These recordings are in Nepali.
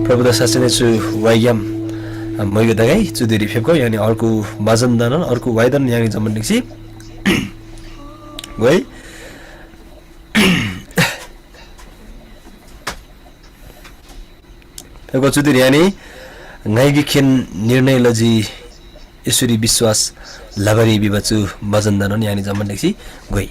प्रभुदा साँच्चै छु वायम मैले दगाई चुदेरी फेको यानी अर्को बाजन्दन अर्को वाइदन यानी जमन निक्सी गई फेको चुदेरी यानी ngaigi khen निर्णय लजी ईश्वरी विश्वास लबरी बिबचु बाजन्दन यानी जमन निक्सी गई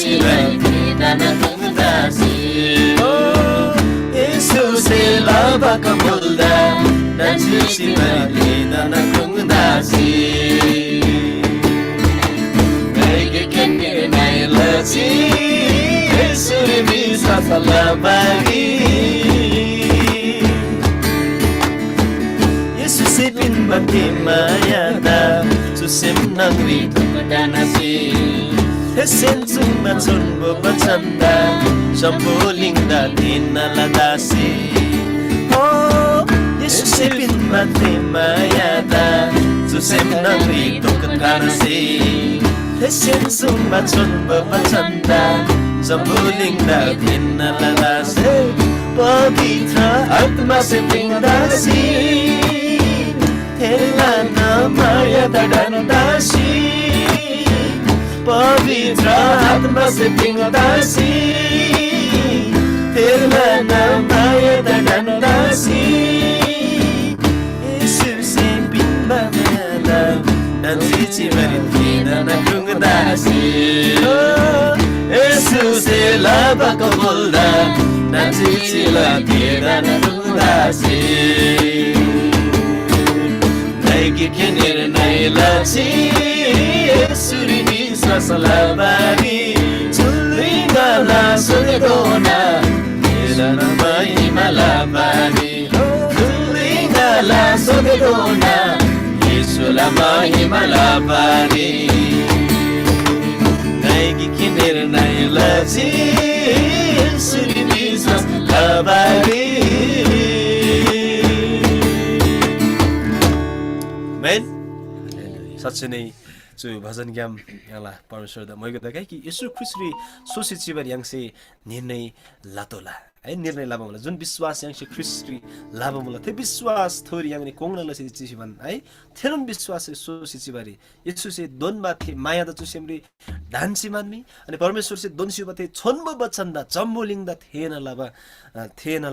चिबरी दाना खुङदासी यसुसे लाभाका बोल्दा डान्सी चिबरी दाना खुङदासी गएकी केन्ने नाइलची यसुले विश्वास लाभागी यसुसे पिनबटी मायादा susem nangri tumadanasi Hesen sumba chunbo bachanda Sambuling da dinaladasi Oh, Yesus pinmati mayada Susem nangri tumadanasi Hesen sumba chunbo bachanda Sambuling da dinaladasi Pavitra atma se pingdasi Helana maya dadandasi Pavitra atma se pingdasi Helana maya dadandasi Jesus se pimbamela Dansi chivari dana krungdasi Jesus se labaka bolda Dansi chilaki dana krungdasi Naiki kenir nailachi Yesuri viswas labari Chulingala sudegona Nilana mahima labari Chulingala sudegona Yesula mahima labari Naiki kenir nailachi Yesuri viswas labari साँच्चै नै जो भजन ज्ञान यहाँलाई परमेश्वर दा मैले देखाए कि यसु ख्रिस्टले सोसी जीवन यांसे निर्णय लातोला है निर्णय लाबमला जुन विश्वास यांसे ख्रिस्टले लाबमला त्यो विश्वास थोरी याङने कोंगनला से जीवन है थेरम विश्वास सोसी जीवरी यसु से दोन बाथे माया द चुसेमरी डान्सी मान्मी अनि परमेश्वर से दोन सिबते छोन्ब बचन्दा जम्बोलिङदा थेन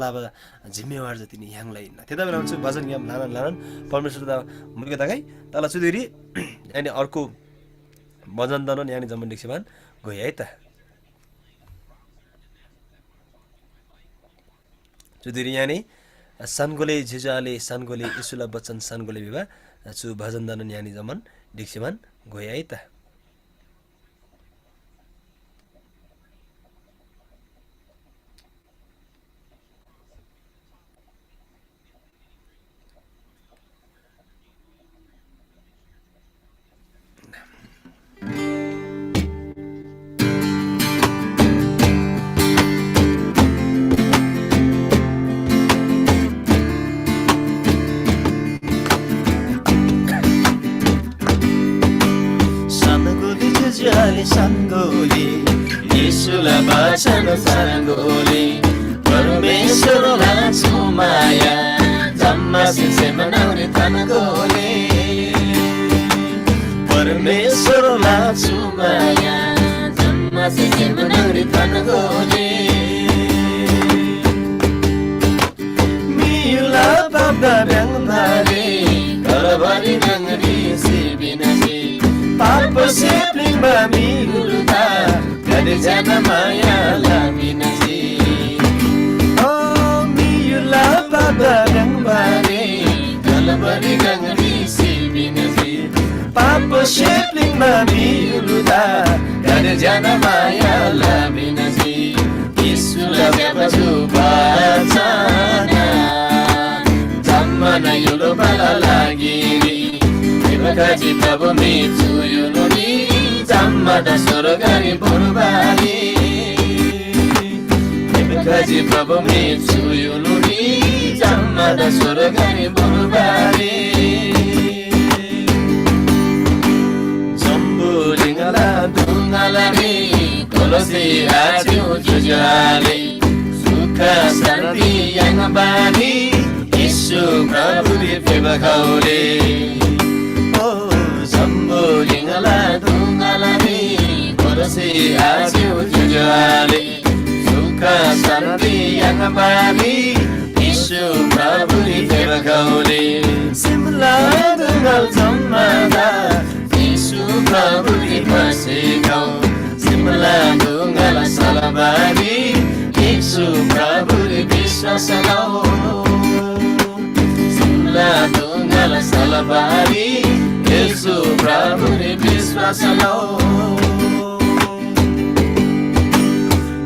लाबा जिम्मेवार जति नि याङलाई न त्यता बेला हुन्छ भजन ज्ञान लान परमेश्वर दा मैले देखाए तल चुदेरी अनि अर्को भजन दन यानी जम्मन दिक्षमान गयो है त चुदेरी यानी सनगोले झिजाले सनगोले इसुला बच्चन सनगोले विवाह चु भजन दन यानी जमन दिक्षमान गयो है त Sangoli, Yesula bachana sangoli, Parmeshwarula chumaya, Dhamma sinsemanauri tanagoli, Parmeshwarula chumaya, Dhamma sinsemanauri tanagoli, Miula babda bangmari, Karabari nangri sibinasi. Papa sibling mami uruta Gade jana maya laminasi Oh mi yula baba gang bari Kalabari gang risi binasi Papa sibling mami uruta Gade jana maya laminasi Isula baju bachana Zamana yulo bala lagiri Kaji prabhu mitsu yunuri Jammada surgari burubari Kaji prabhu mitsu yunuri Jammada surgari burubari Jambu lingala dungalari Kolosi ajiu jujali Sukha santi yang abadi Isu prabhu di pebakauli Lingala dungalari Korasi ajiu jujali Sukha santi yang abadi Isu prabhu di pebakauli Simla dungal jammada Isu prabhu di pasikau Simla ढुङ्गालाई सलबारी येशू प्रभुले विश्वास लाऊ सिमला ढुङ्गालाई सलबारी येशू प्रभुले विश्वास लाऊ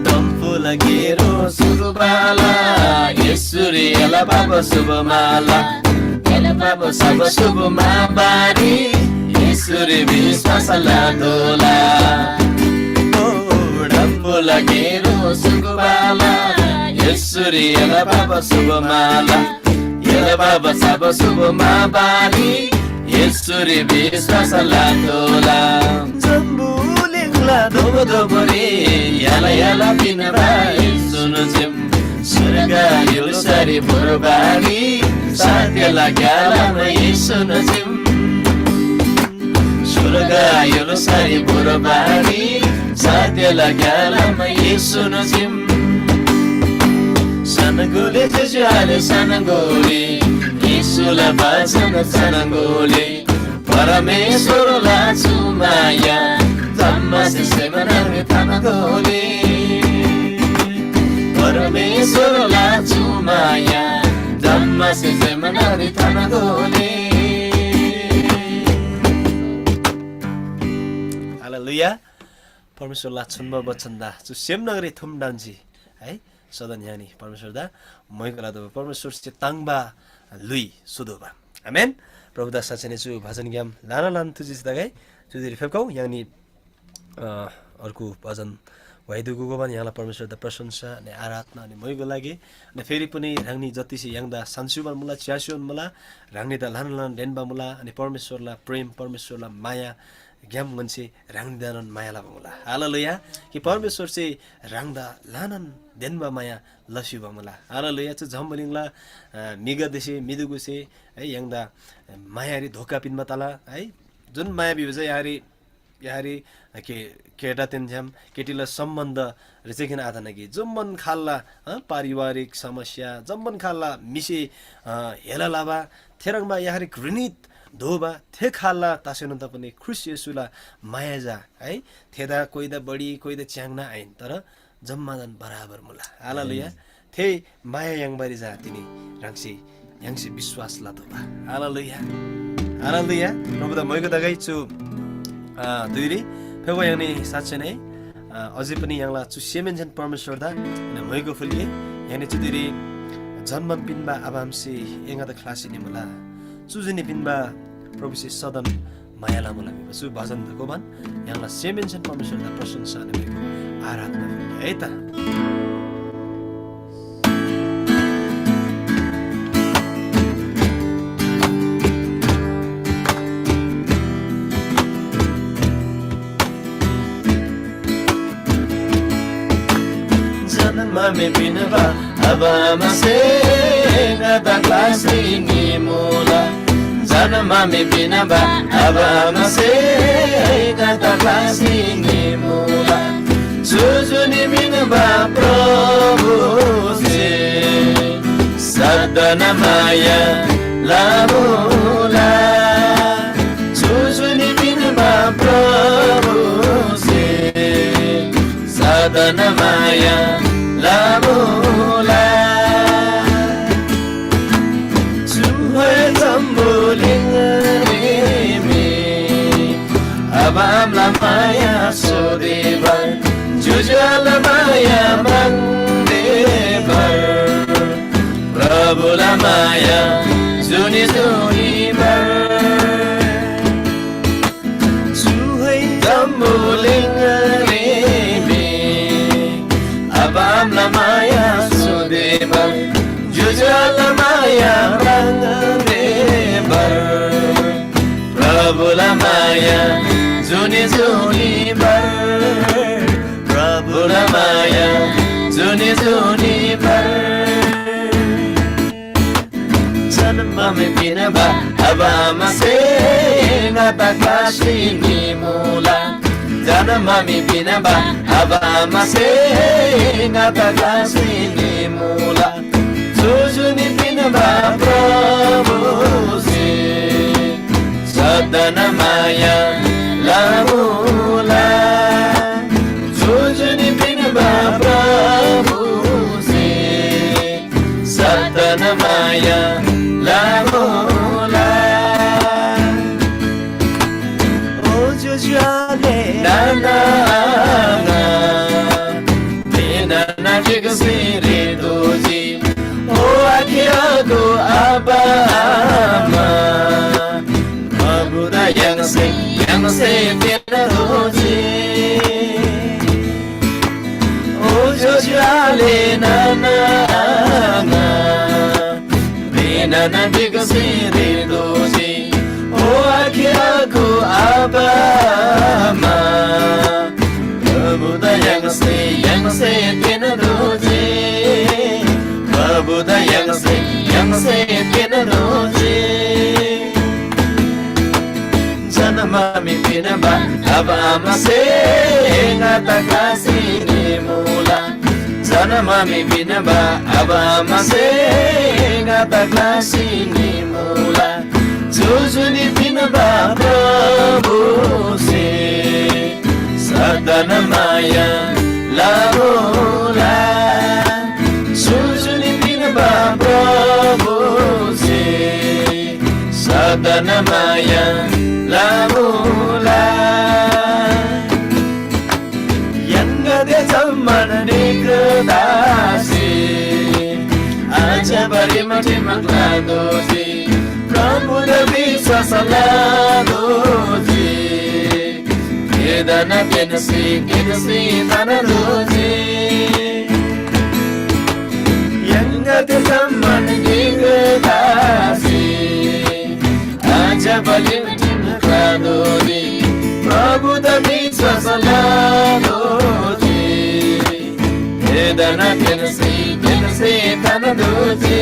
डम्फु लागेरो सुरुबाला येशूले एला बाबा शुभमाला एला बाबा सब शुभमा बारी येशूले विश्वास लादोला डम्फु लागेरो सुरुबाला येशूले एला बाबा शुभमाला एला बाबा सब शुभमा बारी येशूले विश्वास लादोला जम्बुलिङला धोबो धोबोरे याला याला बिनबा सुनु जिम स्वर्ग यो सरी बुरबारी साथेला ग्यालामा सुनु जिम स्वर्ग यो सरी बुरबारी साथेला ग्यालामा सुनु जिम सनगोले जुजुआले सनगोले येशूला भजन सनगोले परमेश्वरला चुमाया धम्मसे सेवनरे तनगोले परमेश्वरला चुमाया धम्मसे सेवनरे तनगोले हालेलुया परमेश्वरला छुन्ब बचन्दा चु सेमनगरे थुमडान्जी है सदन यानी परमेश्वरदा मैगला दो परमेश्वर से तांगबा लुई सुदोबा आमेन प्रभुदा साचने छु भजन ग्याम लाना लान तुजिस दगाई जुदिरि फेबकौ यानी अर्को भजन वाइदुगु गोबान यहाँलाई परमेश्वर द प्रशंसा अनि आराधना अनि मैगो लागि अनि फेरि पनि राङ्नी जति से याङदा सान्सुबा मुला च्यासुन मुला राङ्नी द लाना लान डेनबा मुला अनि परमेश्वरला प्रेम परमेश्वरला माया ग्याम मन्छे राङ्नी दानन मायाला मुला हालेलुया कि परमेश्वर से राङ्दा लानन देनबा माया लसिबा मुला हालेलुया च झम्बलिङला मिगा देशे मिदुगुसे है याङदा मायारी धोका पिनमा तला है जुन माया बिबज यारी के केटा तेन्झ्याम केटीला सम्बन्ध रेचेकिन आधान कि जम्मन खाल्ला पारिवारिक समस्या जम्मन खाल्ला मिसे हेला लाबा थेरङमा यारी घृणित धोबा थे खाल्ला तासेन त पनि ख्रिस्ट येशूला माया जा है थेदा कोइदा बढी कोइदा च्याङ्ना आइन तर जम्माजन बराबर मुला हालेलुया थे माया याङबारी जा तिनी राङसी याङसी विश्वास लातोबा हालेलुया हालेलुया प्रभु द मैको दगाई छु दुइरी फेगो यानी साच्चै नै अझै पनि याङला चु सेमेन्जन परमेश्वर दा मैको फुलिए यानी चुदिरी जन्म पिनबा आबामसे एङा द क्लासिने मुला चुजिने पिनबा प्रभु से सदन मायाला मुला सु भजन द गोबान याङला सेमेन्जन परमेश्वर दा प्रशंसा ने आराधना है त Mami pinaba abama se ngata klasi ni mula Jana mami pinaba abama se ngata klasi ni mula Sujuni pinaba Prabhu se sadana maya la mula Sujuni pinaba Prabhu se sadana maya la mula Suhai zambuling rimi Abam la maya sudibar Jujal la maya mandibar Prabhu la maya zuni zuni bar Suhai zambuling rimi Abam la maya sudebar Jujal la maya rangadebar Prabhu la maya zuni zuni bar Prabhu la maya zuni zuni bar Janma me pinaba abama se ngata kashi ni mula Janma mi pinaba abama se ngata kasi ni mula Sujuni pinaba Prabhu se sadana maya la mula lena na anga bina na bigasi doji o akiaku abama babuda yang se tena doji babuda yang se tena doji Janamami pinaba abama se ngata kasini mula Janamami pinaba abama se ngata kasini mula Jujuni pinaba Prabhu se sadana maya lahola Jujuni pinaba Prabhu se sadana maya lahola Yangade zamana nikdasi Aja bari mati makladosi Prabhu davi sasaladosi Kedana kenasi tanadosi Yangade zamana nikdasi Aja bari Pradodi, Prabhu Davi Swasaladodi, Edana Kenasi Tanadodi,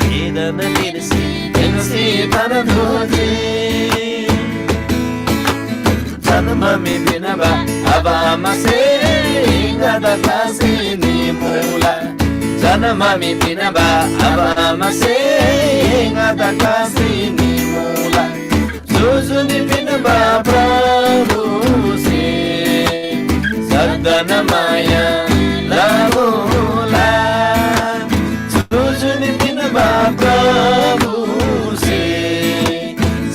Edana Kenasi Tanadodi, Janamami Vinaba, Abama Se, Gada Kasi Nimula, Janamami Vinaba, Abama Se, Gada Kasi Nimula. Jujuni pinaba Prabhu se sadana maya lahola Jujuni pinaba Prabhu se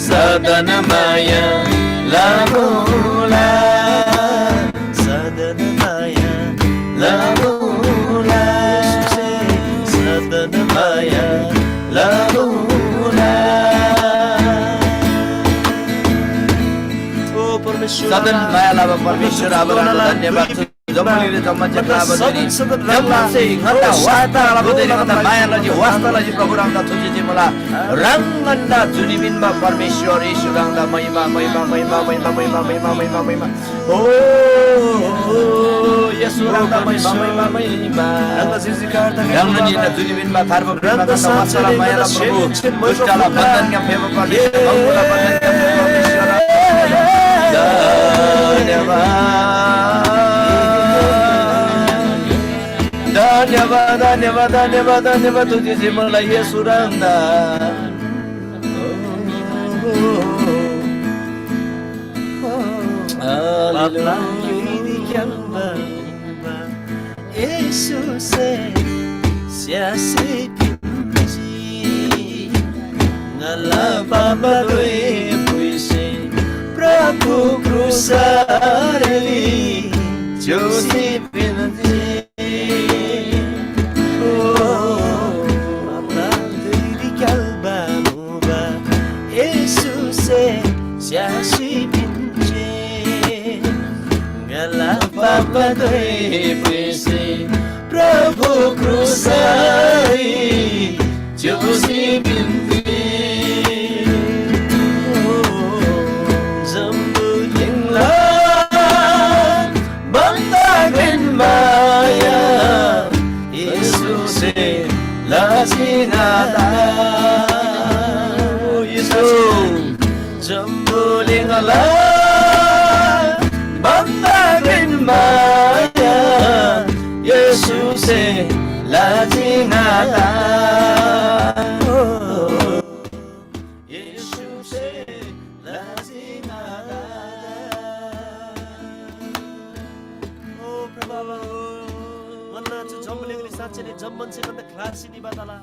sadana maya lahola sadana maya lahola sadana maya lahola सदन माया लाभ परमेश्वर आबरा धन्यवाद जम्मले जम्मचे लाभ दिने जम्मसे ngata wata लाभ दिने ngata माया लजी वास्ता लजी प्रभु रामदा तुझे मला रंगंदा जुनिबिनबा परमेश्वर ईश्वर रामदा महिमा ओ येशू रामदा महिमा रंग सिजिकार त रंग नि जुनिबिनबा थार्ब रंग सासला माया लाभ प्रभु दुष्टला बंधन का फेव परमेश्वर मंगला बंधन का परमेश्वर धन्यवाद तुझे जिमला येशू रामदा येशू से सियासी पिंजी ngala babadoe puise Prabhu Krusareli Josi Pinati Oh Abandri Kalbamuba Esuse Siasi Pinje Ngala babadoe puise Prabhu Krusareli Josi Pinati Maya Yesus Lasinada Yesus Jambuling Allah Bandagin Maya Yesus Lasinada Yesus Lasinada साँच्चै जम्मन्छे भन्दा क्लासिनी बाताला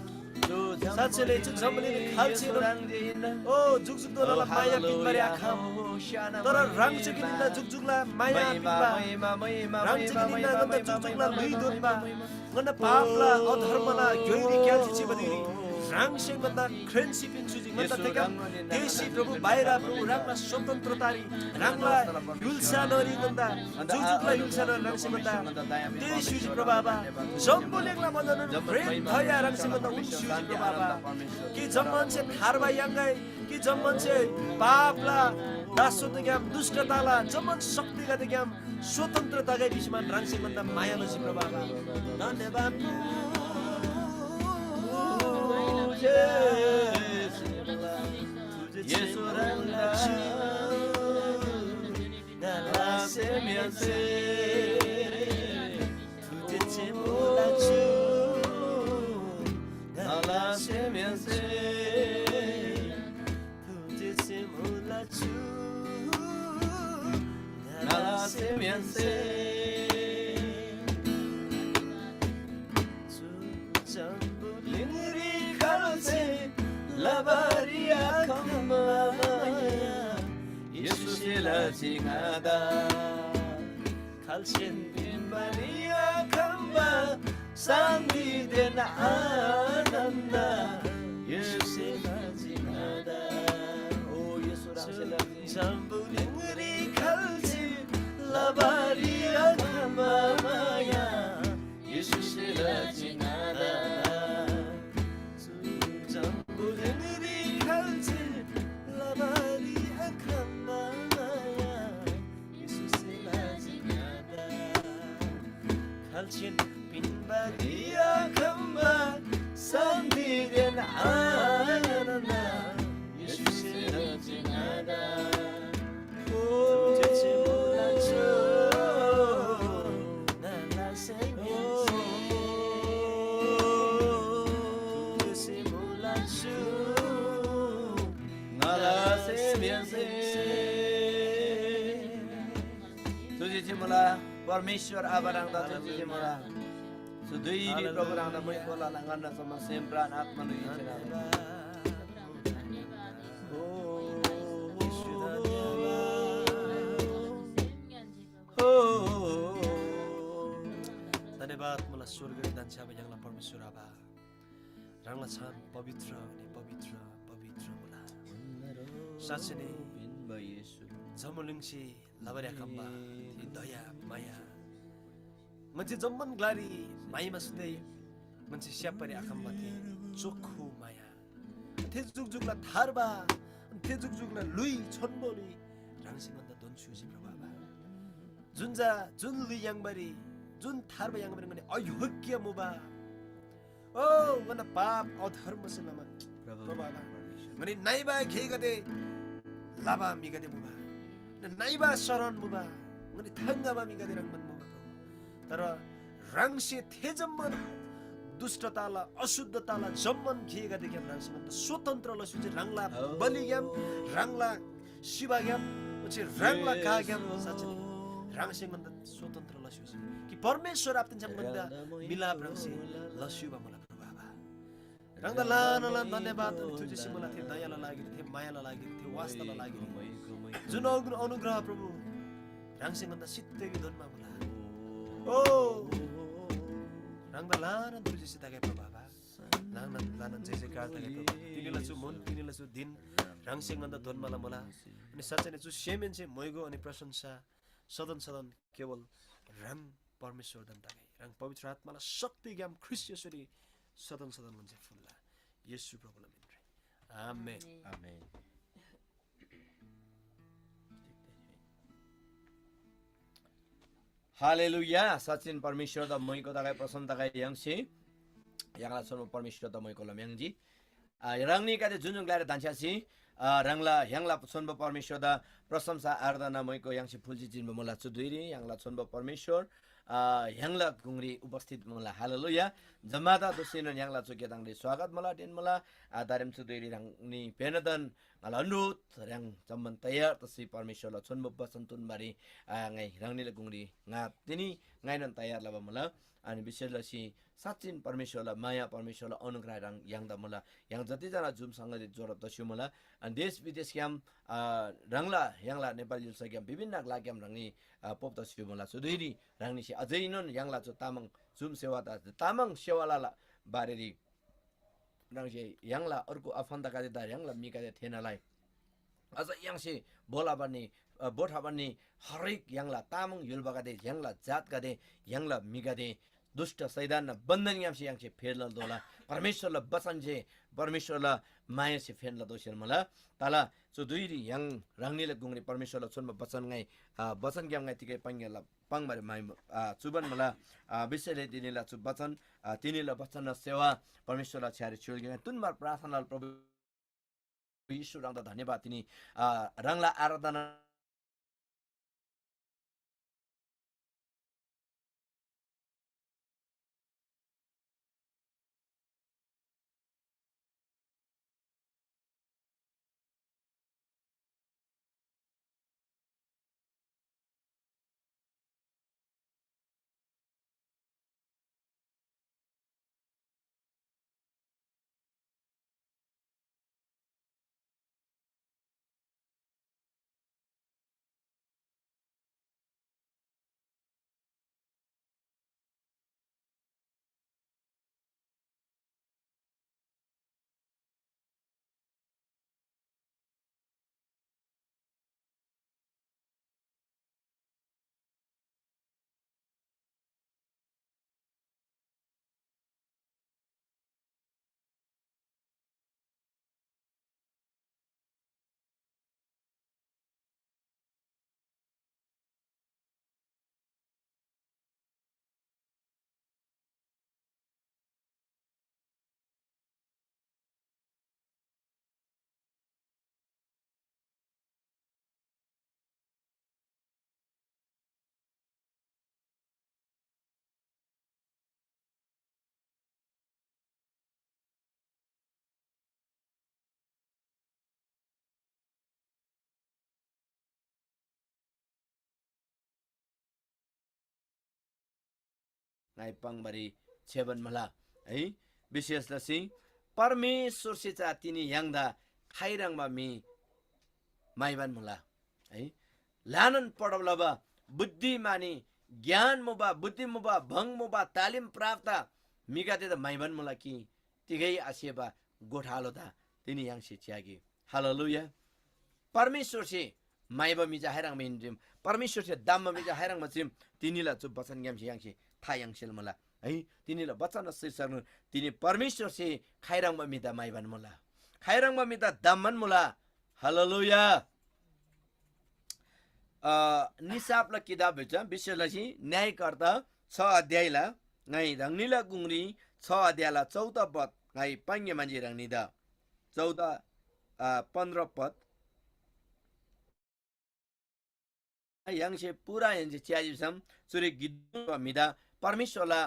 साँच्चैले जम्मले खाल्छे ओ जुगजुगला माया पिनबारे आखा तर रङ चकिनिना जुगजुगला माया पिनबा रङ चकिनिना गन्दा जुगजुगला लुइदोनबा गन्दा पापला अधर्मला गइरी क्याल्छि बदिरी rangse manda friendship in suji manda tekam desi प्रभु बाहिर प्रभु रांगला स्वतन्त्रतारी रांगला युल्सा नरी मन्दा जुजुक्ला युल्सा नरी रंगसे मन्दा देशु प्रभावा जम्बुलेगला मन्दन प्रेम थया रंगसे मन्दा उन्सु प्रभावा कि जम्मन से थारबा यांगै कि जम्मन से पापला दासो तग्याम दुष्टताला जम्मन शक्तिका तग्याम स्वतन्त्रताकै विषयमा रंगसे मन्दा मायालजी प्रभावा धन्यवाद Yesu ranga nala semianse tuje chemula chu nala semianse tuje chemula chu nala semianse chu jambu lingri khalse Labaria kamaya Yesus ela chingada Kalshen bin Maria kamba Sandi den ananda Yesus ela chingada Oh Yesus ela jambu lingri kalsi Labaria kamaya Yesus ela chingada Kalshin pinbadia kamba sandiden anana Yesus rajinada Oh Jechimulacho nala semense Jechimulacho nala semense Jechimula परमेश्वर आभार तुझे मला सुधीरी प्रभु रांगदा मैं बोला लंगना सम सेम्प्रान आत्मा नु धन्यवाद मलाई स्वर्ग दान्छ अब यहाँलाई परमेश्वर आभार रांगला छान पवित्र अनि पवित्र पवित्र मला साँच्चै नै जमलिङसी लबर्या खम्बा दया माया मान्छे जम्मन ग्लारी माइमा सुदै मान्छे स्यापरी आखम्बा थिए चोखो माया थे जुगजुगला थारबा थे जुगजुगला लुई छन्बोली रांसी मन्द दोन्सुजी प्रभावा जुन लुई याङबारी जुन थारबा याङबारी गने अयोग्य मुबा ओ मन पाप अधर्म सेनामा प्रभावा गने नाइबा घेगदे लाबा मिगदे मुबा नाइबा शरण मुबा गने थांगाबा मिगदे रंगमन मुबा तर रांगसे थे जम्मन दुष्टताला अशुद्धताला जम्मन घेगा देख्याम रांगसे स्वतन्त्र लसुचे रांगला बलिग्याम रांगला शिवाग्याम पछि रांगला काग्याम साच्चै रांगसे मन्द स्वतन्त्र लसुचे कि परमेश्वर आपतिन सम्बन्ध मिलाप रांगसे लसुबा मला प्रभावा रांगदा लान धन्यवाद तुझे मलाई थे दयाला लागि थे मायाला लागि थे वास्ताला लागि जुन अनुग्रह प्रभु रांगसे मन्द सित्तैको धनमा मला ओ रांगदा लान तुझे सिताके प्रभावा लान जय जयकार ताके प्रभु तिनीलाई छु मन तिनीलाई छु दिन रांगसे मन्द धनमा मला अनि साच्चै नै छु सेमेन चाहिँ मोइगो अनि प्रशंसा सदन सदन केवल राम परमेश्वर दन्ताके रांग पवित्र आत्मालाई शक्ति ज्ञान ख्रीष्ट यसरी सदन सदन हुन्छ फुल्ला येशू प्रभुलाई मिन्त्रे आमेन आमेन हालेलुया सचिन परमेश्वर द मैको दगाई प्रसन्न दगाई यांगसे यांगला सर्व परमेश्वर द मैको लम्यांगजी रंगनी का जुन जुन दान्छासी रंगला यांगला सोनब परमेश्वर द प्रशंसा आराधना मैको यांगसे फुलजी जिन मला चुदुरी यांगला सोनब परमेश्वर यांगला गुंगरी उपस्थित मला हालेलुया जमादा दोसिन यांगला चुके दांगले स्वागत मला देन मला आदारम चुदुरी रंगनी पेनदन मला अनुरोध रंग जम्मन तयार तसी परमेश्वर ल सोनब बसन्तुन बारी ngai rangni la gungri nga tini ngai nan tayar la मला अनि विशेष लसी साच्चिन परमेश्वरलाई माया परमेश्वरलाई अनुग्रह रङ याङदा मला याङ जतिजना जुम सँगले जोडत दस्यो मला अनि देश विदेश क्याम रङला याङला नेपाली जुल सक्याम विभिन्न लाग्याम रङनी पोप दस्यो मला सुधुरी रङनी से अझै नन याङला जो तामाङ जुम सेवा दा Tamang Sewala बारेरी rangse yangla orku afanda ka da yangla mi ka thena lai aza yangse bola bani botha bani harik yangla tamung yulba ka de yangla जात का दे यंगला मिगा दे दुष्ट सैदान बंधन याम से yang से फेरला दोला परमेश्वरला बचन से परमेश्वरला माया से फेरला दोसेर मला ताला सो दुईरी yang रंगनीले गुंगरी परमेश्वरला सुनमा बचन ngai बचन ग्याम ngai तिके पंगेला पंगबारे माइ चुबन मला विषयले दिनेला चु बचन तिनीला बचन सेवा परमेश्वरला छ्यारे छुलगे तुनबार प्रार्थना प्रभु यीशु रंगदा धन्यवाद तिनी रंगला आराधना ngai pangbari cheban mala है विशेष लसी परमेश्वर से चातिनी यांगदा खाइरंगमा मी माइबान मुला है लानन पडबलबा बुद्धिमानी ज्ञान मुबा बुद्धि मुबा भंग मुबा तालिम प्राप्त मिगाते द माइबान मुला कि तिगै आसेबा गोठालो दा तिनी यांगसे च्यागे हालेलुया परमेश्वर से माइबा मिजा हाइरंग मिन्जिम परमेश्वर से दाममा मिजा हाइरंग मचिम तिनीला चु बचन ग्याम से यांगसे थायांगसेल मला है तिनीला बचन शीर्षक तिनी परमेश्वर से खाइरंग मिदा माइबान मुला खाइरंग मिदा दामन मुला हालेलुया निसाबला किताब भेट्छ विशेषलाई न्यायकर्ता 6 अध्यायला ngai rangnila gungri 6 अध्यायला 14 पद ngai pange manji rangnida 14 15 पद yangse pura yanse chiajisam suri gidwa mida परमेश्वरला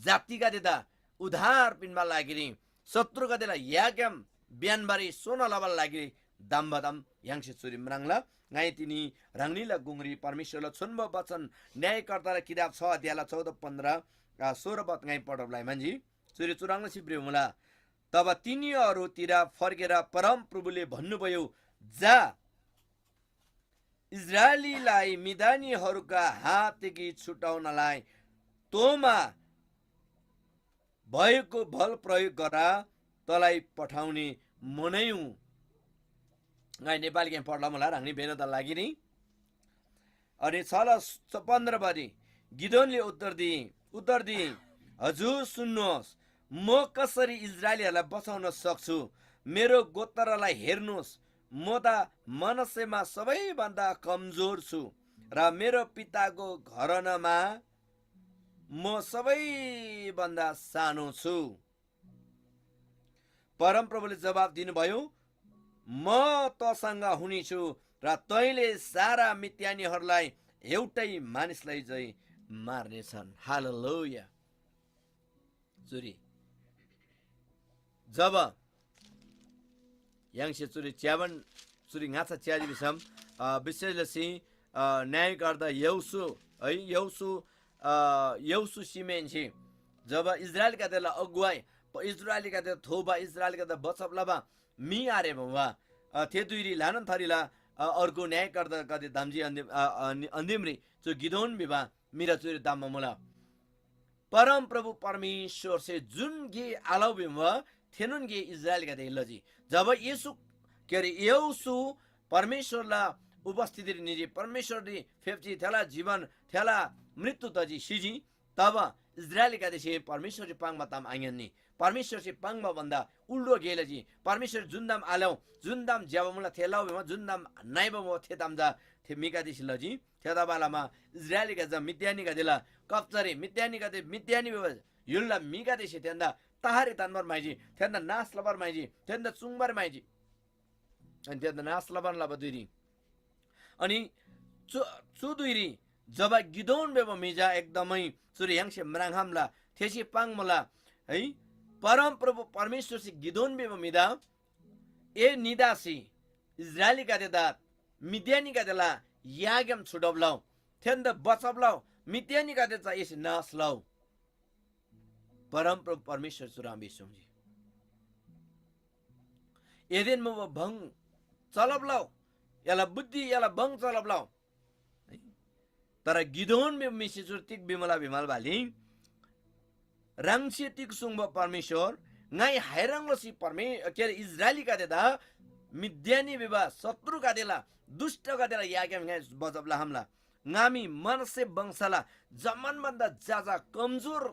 जातिका देता उधार पिनमा लागिरी शत्रुका देला यागम बियानबारी सोना लबल लागिरी दामबदम यांगसे चुरी मरांगला ngai तिनी रंगनीला गुंगरी परमेश्वरला छुन्ब वचन न्यायकर्ताला किताब 6 अध्यायला 14 15 16 पद ngai पढबलाई मान्छी चुरी चुराङ्ग सिब्रियो मुला तब तिनीहरुतिर फर्केर परम प्रभुले भन्नुभयो जा इजरायलीलाई मिदानीहरुका हातदेखि छुटाउनलाई तोमा भएको बल प्रयोग गरा तलाई पठाउने मनायौ ngai नेपाली के पढ्ला मलाई राङ्नी बेनता लागि नि अनि 6:15 बदी गिदोनले उत्तर दिए हजुर सुन्नुहोस् म कसरी इजरायलीहरुलाई बचाउन सक्छु मेरो गोत्रलाई हेर्नुहोस् म त मनसेमा सबैभन्दा कमजोर छु र मेरो पिताको घरानामा म सबैभन्दा सानो छु परमप्रभुले जवाफ दिनुभयो म तसँग हुने छु र तैले सारा मित्यानीहरुलाई एउटै मानिसलाई चाहिँ मार्नेछन् हालेलुया चुरी जब यांगसे चुरी च्यावन चुरी ngacha च्याजी बिसम विशेषले न्याय गर्दा यौसु सिमेन्सी जब इजरायलका देला अगुवाई इजरायलका दे थोबा इजरायलका द बचपलाबा मी आरे बवा थे दुईरी लानन थरीला अर्को न्याय गर्दा गदे दामजी अन्दिमरी जो गिदोन बिबा मिरा चुरी दाममा मुला परम प्रभु परमेश्वर से जुन गे आलाउ बिम थिएनन् कि इजरायलका लजी जब यसु के अरे यहोसु परमेश्वरलाई उपस्थिति निजी परमेश्वरले फेप्ची थेला जीवन थेला मृत्यु तजी सिजी तब इजरायलका देशे परमेश्वरले पाङमा ताम आइन् नि परमेश्वरले पाङमा भन्दा उल्डो गेलजी परमेश्वर जुन्दाम आल्याउ जुन्दाम ज्याबमुला थेलाउ बेमा जुन्दाम नाइबमो थेताम जा थे मिका देश लजी थेदा बालामा इजरायलका जा मिद्यानीका देला कप्चरे मिद्यानीका दे मिद्यानी युल्ला मिका देश थेन्दा ताहारे तानबर माइजी थेन्दा नास लबर माइजी थेन्दा चुङबर माइजी अनि थेन्दा नास लबर लबदुरी अनि चुदुरी जब गिदोन बेबो मिजा एकदमै सूर्ययांशे मराङहामला थेसी पाङमला है परम प्रभु परमेश्वर से गिदोन बेबो मिदा ए निदासी इजरायली का देदा मिद्यानी का देला यागम छुडबलाउ थेन्द बचबलाउ मिद्यानी का देचा यस नासलाउ परम प्रभु परमेश्वर सुराम बिसुङजी एदेन म भङ चलबलाउ याला बुद्धि याला भङ चलबलाउ तर गिदोन बे मिसी सुर्तिक बिमला बिमल बाली रंगसी तिक सुंग परमेश्वर ngai hairang lo si parme ke Israeli का देदा मिद्यानी बिबा शत्रु का देला दुष्ट का देला यागम ngai बजबला हमला ngami मनसे बंसला जमन बन्दा जाजा कमजोर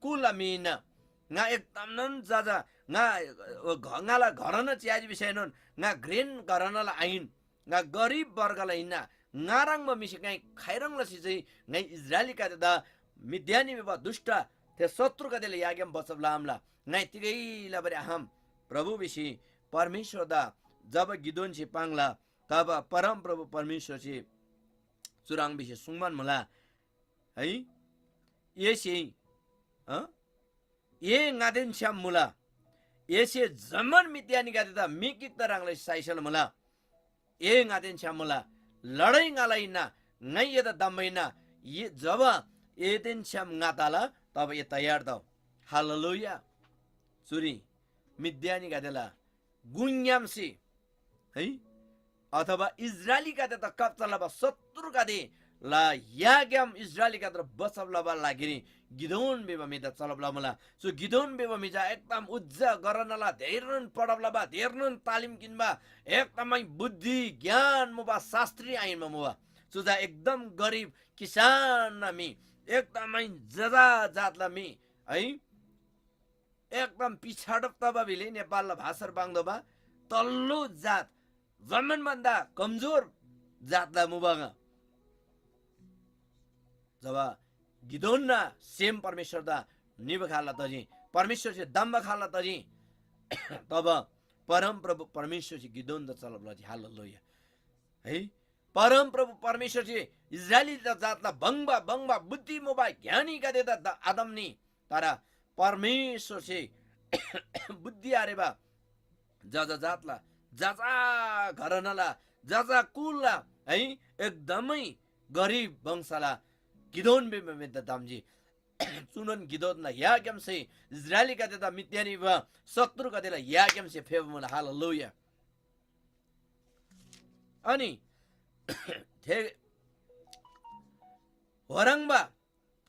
कुला मिना nga एकदम नन जाजा nga घंगाला घरन च्याज विषय नन nga ग्रेन घरनला आइन nga गरीब वर्गला इना ngarang ma misi ngai khairang la si चाहिँ ngai इजरायली का देदा मिद्यानी बिबा दुष्ट ते शत्रु का देले यागम बचबला हमला ngai तिगै ला बरे हम प्रभु विषि परमेश्वर दा जब गिदोन छि पाङला तब परम प्रभु परमेश्वर छि सुराङ विषि सुङमान मला है येसी ये ngaden syam mula yese zaman मिद्यानी का देदा मिकिक तरangले साइसल मला ए ngaden syam mula लड़ाई ngaलाइना ngai यदा दम्बैना ये जब एदेन श्याम ngaताला तब ये तयार दो हालेलुया सुरी मिद्यानी का देला गुन्याम सी है अथवा इजरायली का देता कप्चला बा शत्रु का दे ला यागम इजरायली का तरफ बसबला बा लागिनी गिदोन बेबा मिदा चलबला मला सो गिदोन बेबा मिजा एकदम उज्जा गरनला धेरन पडबला बा धेरन तालिम किनबा एकदमै बुद्धि ज्ञान मुबा शास्त्री आइन मुबा सुजा एकदम गरीब किसान नमी एकदमै जजा जातला मी है एकदम पिछाडप तब बिले नेपाल भाषा बाङ्दोबा तल्लो जात जमन भन्दा कमजोर जातला मुबागा जब गिदोन ना सेम परमेश्वर दा निब खाला तजी परमेश्वर से दम्ब खाला तजी तब परम प्रभु परमेश्वर से गिदोन द चलबला जी हालेलुया है परम प्रभु परमेश्वर से इजरायली जातला बंगबा बंगबा बुद्धि मोबा ज्ञानी का देता आदम नि तारा परमेश्वर से बुद्धि आरेबा जाजा जातला जाजा घरनला जाजा कुलला है एकदमै गरीब वंशला गिदोन बे दामजी सुनन गिदोन ना यागम से इजरायली का देता मिद्यानी व शत्रु का देला यागम से फेवमला हालेलुया अनि थे वरंगबा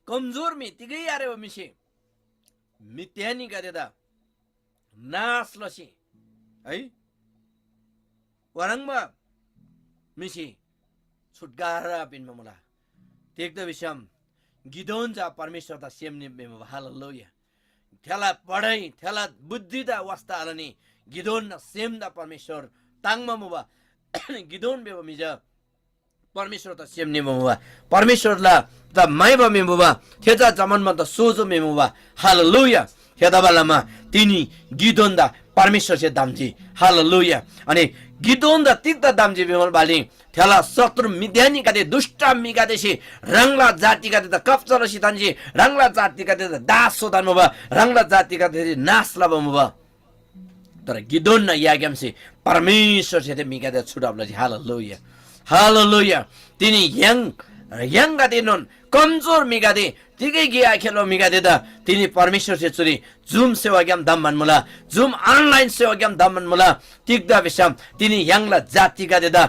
कमजोर में तिगै आरे मिसे मिद्यानी का देता नास लसी है वरंगबा मिसे छुटकारा पिनमा मला तेक्द विषम गिदोन जा परमेश्वर ता सेमने बेम हालेलुया थेला पढाइ थेला बुद्धि दा वास्ता आलनी गिदोन ना सेम दा परमेश्वर ताङमा मुबा गिदोन बेम मिजा परमेश्वर ता सेमने मुबा परमेश्वर ला ता माइबा मेमुबा थेजा जमनमा ता सोजो मेमुबा हालेलुया हेदा बालामा तिनी गिदोन दा परमेश्वर से दामजी हालेलुया अनि गिदोन दा तिक्ता दामजी बेमल बाली थेला शत्रु मिद्यानी का दे दुष्ट मिका देशी रंगला जाति का दे कप्चर सितानजी रंगला जाति का दे दास सोदान मुबा रंगला जाति का दे नास लब मुबा तर गिदोन ना यागम से परमेश्वर से मिका दे छुडाबला जी हालेलुया हालेलुया तिनी यंग का दे नन कमजोर मिका दे तिकै गिया खेलो मिगा देदा तिनी परमेश्वर से चुरी जुम सेवा ग्याम दम्मन मुला जुम ऑनलाइन सेवा ग्याम दम्मन मुला तिक्दा विषम तिनी यांगला जातिका देदा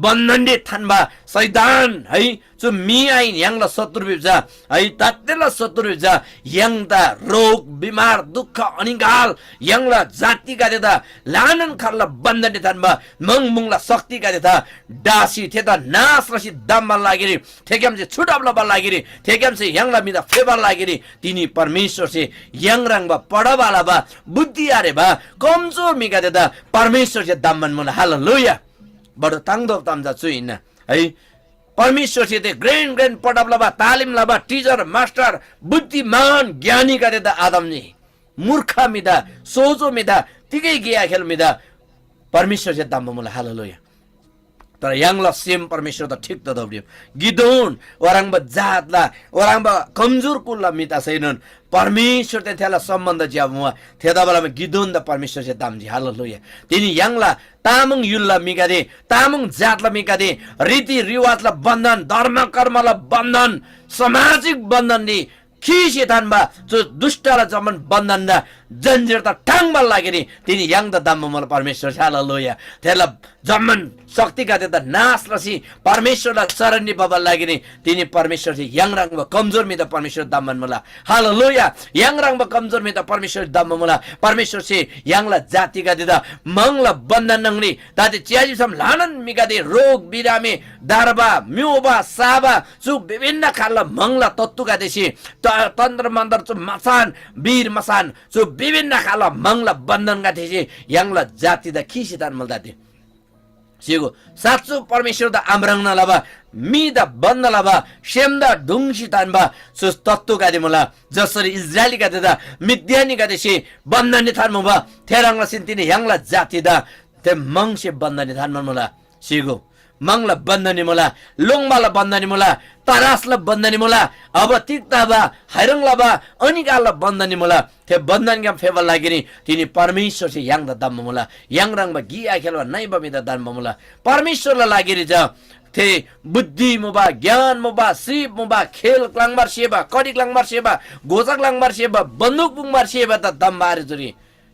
बन्धनले थान्बा सैतान है जो मी आइन यांगला शत्रु बिजा है तातेला शत्रु बिजा यांगदा रोग बिमार दुःख अनिगाल यांगला जातिका देदा लानन खरला बन्धनले थान्बा मंगमुंगला शक्तिका देदा डासी थेदा नास रसी दम्मा लागिरी ठेक्याम से छुटाबला बा लागिरी ठेक्याम से यांगला मिदा फेबर लागिरी तिनी परमेश्वर से यांगरंग बा पढवाला बा बुद्धि आरे बा कमजोर मिगा देदा परमेश्वर से दम्मन मुला हालेलुया बडो ताङदो तामजा चुइन है परमेश्वर से ग्रेन पढाबला बा तालिम लाबा टीचर मास्टर बुद्धिमान ज्ञानी का देदा आदम नि मूर्ख मिदा सोझो मिदा तिकै गिया खेल मिदा परमेश्वर से दम्म मुला हालेलुया तर यांगला सेम परमेश्वर त ठिक त दौड्यो गिदोन वराङबा जातला वराङबा कमजोर कुल्ला मिता छैनन् परमेश्वर ते थेला सम्बन्ध ज्या मुवा थेदा बेलामा गिदोन द परमेश्वर से दामजी हालेलुया तिनी यांगला तामुङ युल्ला मिगादे तामुङ जातला मिगादे रीति रिवाजला बन्धन धर्म कर्मला बन्धन सामाजिक बन्धन नि खिसे थान्बा जो दुष्टला जमन बन्धन दा जन्जिर त टाङमा लागेनी तिनी याङ द दाम मला परमेश्वर हालेलुया थेला जमन शक्ति का देता नाश रसी परमेश्वरलाई शरण्य बाबा लागेनी तिनी परमेश्वर से याङ रङमा कमजोर मित परमेश्वर दामन मला हालेलुया याङ रङमा कमजोर मित परमेश्वर दाम मला परमेश्वर से याङला जाति का देता मंगला बन्धन नंगनी ताते च्याजी सम लानन मिगादे रोग बिरामी दारबा म्योबा साबा सु विभिन्न खालला मंगला तत्तु का देसी तन्त्र मन्त्र चु मसान वीर मसान चु विभिन्न खालला मंगला बन्धन का देसी याङला जाति दा खिसितान मलदाते सिगो साच्चो परमेश्वर दा आम्रंगना लाबा मी दा बन्द लाबा शेमदा ढुङसी तानबा सु तत्तु का दे मला जसरी इजरायली का देदा मिद्यानी का देसी बन्धन थानमुबा थेराङला सिन्तिने याङला जाति दा ते मंगसे बन्धन थानमन मला सिगो मंगला बन्धनी मला लोङमाला बन्धनी मला तरासला बन्धनी मला अब तिक्ताबा हैरङलाबा अनिगाला बन्धनी मला थे बन्धन ग्याम फेवर लागिनी तिनी परमेश्वर से याङ द दम्म मला याङ रङबा गिया खेलवा नै बमिदा दम्म मला परमेश्वरला लागिरी जा थे बुद्धि मुबा ज्ञान मुबा सिप मुबा खेल क्लाङबार सेवा कडी क्लाङबार सेवा गोजा क्लाङबार सेवा बन्दुक बुङबार सेवा त दम्बारे जुरी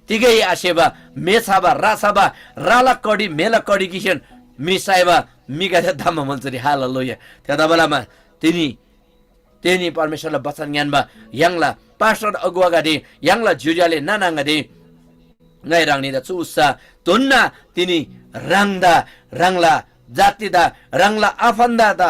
तिगै आसेवा मेछाबा रासाबा राला कडी मेला कडी किसन मिसाइबा मिगा दाम मल्चरी हालेलुया त्यता बेलामा तिनी परमेश्वरलाई वचन ज्ञानबा याङला पास्टर अगुवा गादे याङला जुरियाले नानाङा दे नै राङनी द चुसा तोन्ना तिनी राङदा राङला जातिदा राङला आफन्दा दा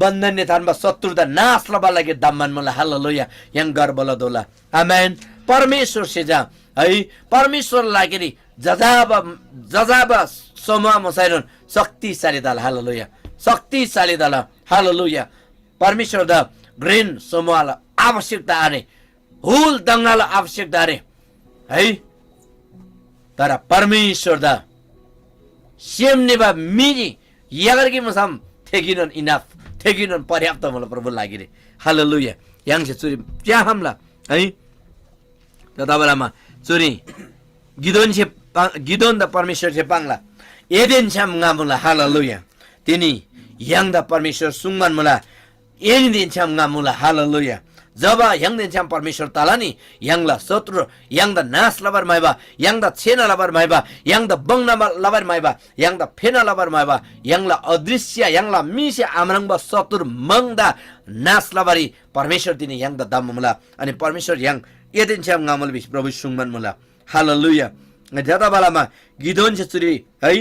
बन्धनले थानबा शत्रुदा नाशलबा लागि दामन मला हालेलुया याङ गर्बला दोला आमेन परमेश्वर से जा है परमेश्वर लागि जजाबा समूह मसाइरन शक्तिशाली दल हालेलुया शक्तिशाली दल हालेलुया परमेश्वर द ग्रेन समूहलाई आवश्यकता आने हुल दङ्गालाई आवश्यकता आने है तर परमेश्वर द सेमनेबा मिनी यागरकी मसम थेगिनन इनफ थेगिनन पर्याप्त मला प्रभु लागिरे हालेलुया याङसे चुरी क्या हमला है त्यता बेलामा चुरी गिदोन द परमेश्वर से पाङला एदेन छ्याम गामुला हालेलुया तिनी याङ द परमेश्वर सुङमान मुला एनी दिन छ्याम गामुला हालेलुया जब याङ दिन छ्याम परमेश्वर तालानी याङला शत्रु याङ द नाश लबर माइबा याङ द छेना लबर माइबा याङ द बंगना लबर माइबा याङ द फेना लबर माइबा याङला अदृश्य याङला मिसे आमरङबा शत्रु मंगदा नाश लबरी परमेश्वर तिनी याङ द दाम मुला अनि परमेश्वर याङ एदेन छ्याम गामुल बिस प्रभु सुङमान मुला हालेलुया जता बेलामा गिदोन से चुरी है